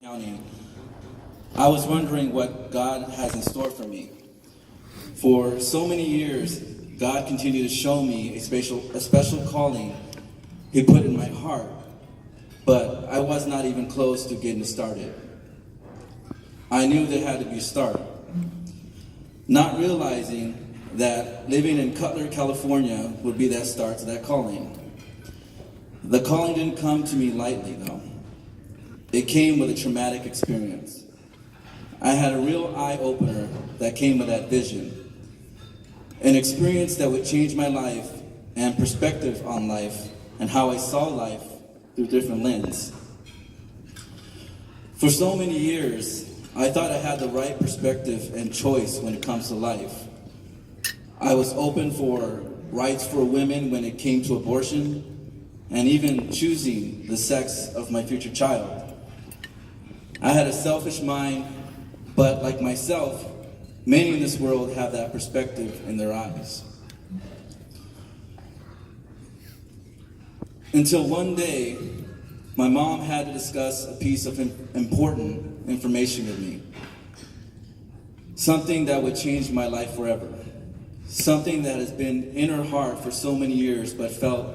County, I was wondering what God has in store for me. For so many years, God continued to show me a special calling He put in my heart, but I was not even close to getting started. I knew there had to be a start, not realizing that living in Cutler, California would be that start to that calling. The calling didn't come to me lightly, though. It came with a traumatic experience. I had a real eye-opener that came with that vision. An experience that would change my life and perspective on life and how I saw life through different lenses. For so many years, I thought I had the right perspective and choice when it comes to life. I was open for rights for women when it came to abortion and even choosing the sex of my future child. I had a selfish mind, but like myself, many in this world have that perspective in their eyes. Until one day, my mom had to discuss a piece of important information with me. Something that would change my life forever. Something that has been in her heart for so many years, but felt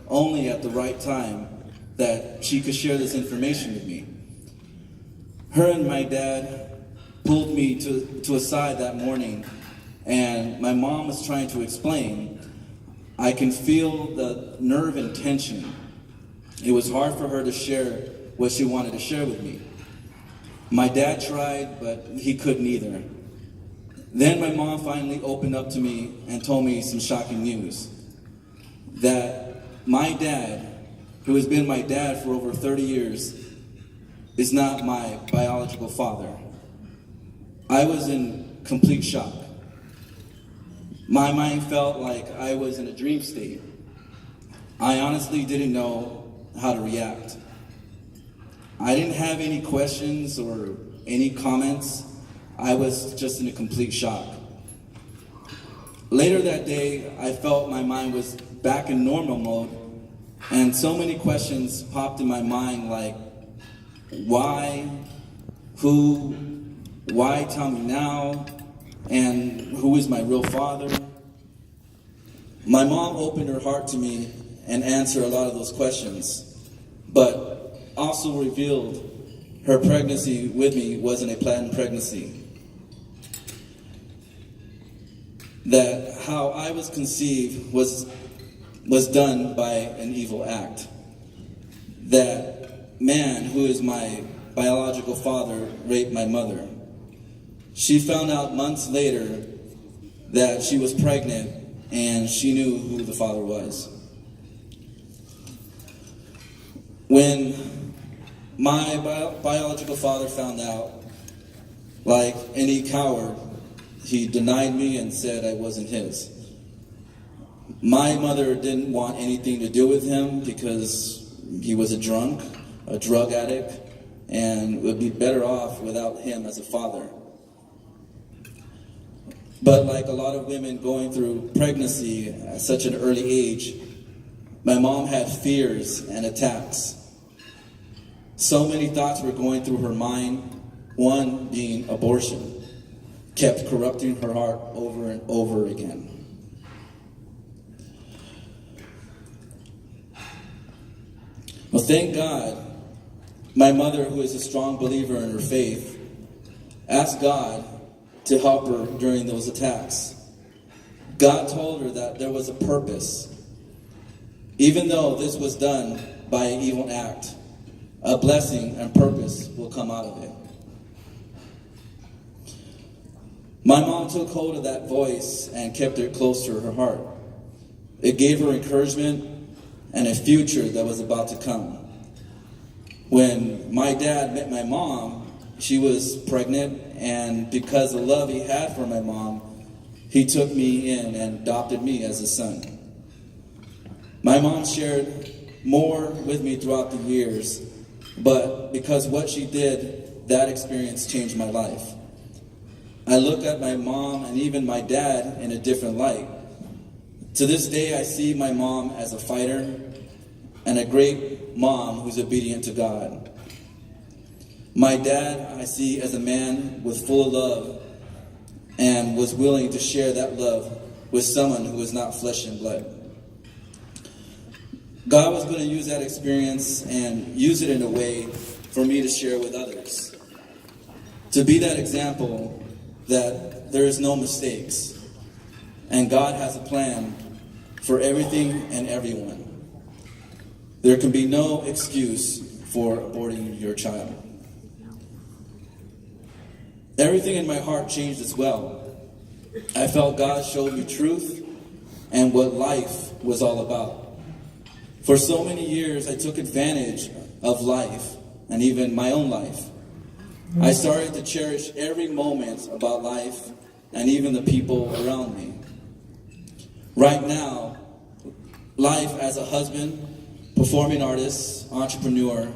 only at the right time that she could share this information with me. Her and my dad pulled me to a side that morning, and my mom was trying to explain. I can feel the nerve and tension. It was hard for her to share what she wanted to share with me. My dad tried, but he couldn't either. Then my mom finally opened up to me and told me some shocking news. That my dad, who has been my dad for over 30 years, is not my biological father. I was in complete shock. My mind felt like I was in a dream state. I honestly didn't know how to react. I didn't have any questions or any comments. I was just in a complete shock. Later that day, I felt my mind was back in normal mode, and so many questions popped in my mind like, why, who, why tell me now, and who is my real father? My mom opened her heart to me and answered a lot of those questions, but also revealed her pregnancy with me wasn't a planned pregnancy. That how I was conceived was done by an evil act. That man, who is my biological father, raped my mother. She found out months later that she was pregnant and she knew who the father was. When my biological father found out, like any coward, he denied me and said I wasn't his. My mother didn't want anything to do with him because he was a drunk, a drug addict, and would be better off without him as a father. But like a lot of women going through pregnancy at such an early age, my mom had fears and attacks. So many thoughts were going through her mind, one being abortion, kept corrupting her heart over and over again. Well, thank God, my mother, who is a strong believer in her faith, asked God to help her during those attacks. God told her that there was a purpose. Even though this was done by an evil act, a blessing and purpose will come out of it. My mom took hold of that voice and kept it close to her heart. It gave her encouragement and a future that was about to come. When my dad met my mom, she was pregnant, and because of the love he had for my mom, he took me in and adopted me as a son. My mom shared more with me throughout the years, but because what she did, that experience changed my life. I look at my mom and even my dad in a different light. To this day, I see my mom as a fighter and a great mom who's obedient to God. My dad, I see as a man was full of love and was willing to share that love with someone who was not flesh and blood. God was going to use that experience and use it in a way for me to share with others. To be that example that there is no mistakes and God has a plan for everything and everyone. There can be no excuse for aborting your child. Everything in my heart changed as well. I felt God showed me truth and what life was all about. For so many years, I took advantage of life and even my own life. I started to cherish every moment about life and even the people around me. Right now, life as a husband, performing artist, entrepreneur,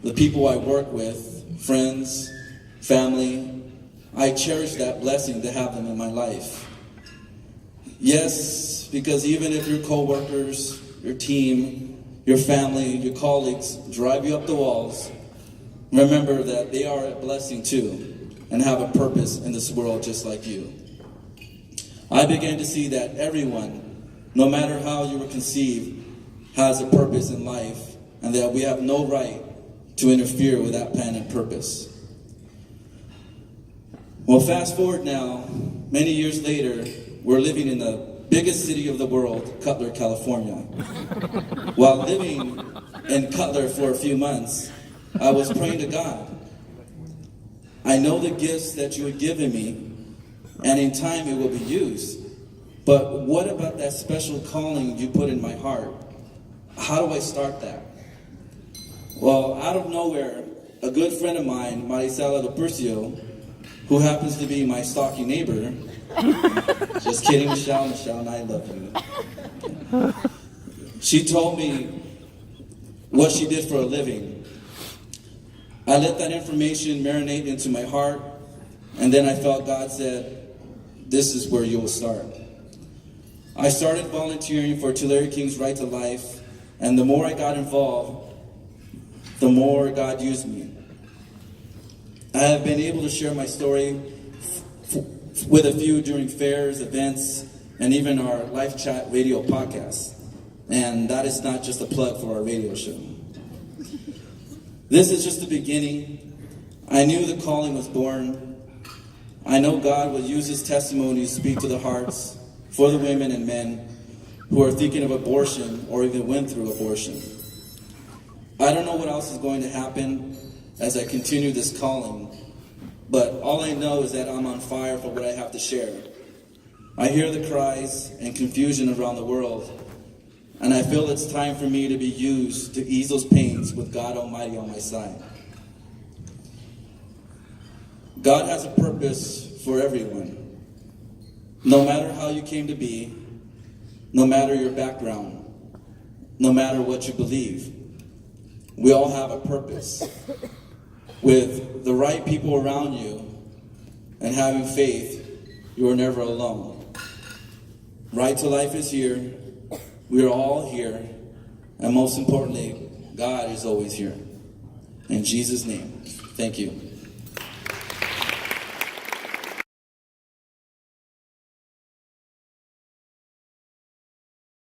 the people I work with, friends, family, I cherish that blessing to have them in my life. Yes, because even if your coworkers, your team, your family, your colleagues drive you up the walls, remember that they are a blessing too and have a purpose in this world just like you. I began to see that everyone, no matter how you were conceived, has a purpose in life and that we have no right to interfere with that plan and purpose. Well, fast forward now, many years later, we're living in the biggest city of the world, Cutler, California. While living in Cutler for a few months, I was praying to God. I know the gifts that you have given me, and in time it will be used. But what about that special calling you put in my heart? How do I start that? Well, out of nowhere, a good friend of mine, Visalia, who happens to be my stalking neighbor. Just kidding, Michelle. Michelle and I love you. She told me what she did for a living. I let that information marinate into my heart, and then I felt God said, this is where you will start. I started volunteering for Tulare-Kings Right to Life, and the more I got involved, the more God used me. I have been able to share my story with a few during fairs, events, and even our live chat radio podcast. And that is not just a plug for our radio show. This is just the beginning. I knew the calling was born. I know God will use his testimony to speak to the hearts for the women and men who are thinking of abortion or even went through abortion. I don't know what else is going to happen as I continue this calling, but all I know is that I'm on fire for what I have to share. I hear the cries and confusion around the world, and I feel it's time for me to be used to ease those pains with God Almighty on my side. God has a purpose for everyone. No matter how you came to be, no matter your background, no matter what you believe, we all have a purpose. With the right people around you and having faith, you are never alone. Right to Life is here. We are all here. And most importantly, God is always here. In Jesus' name, thank you.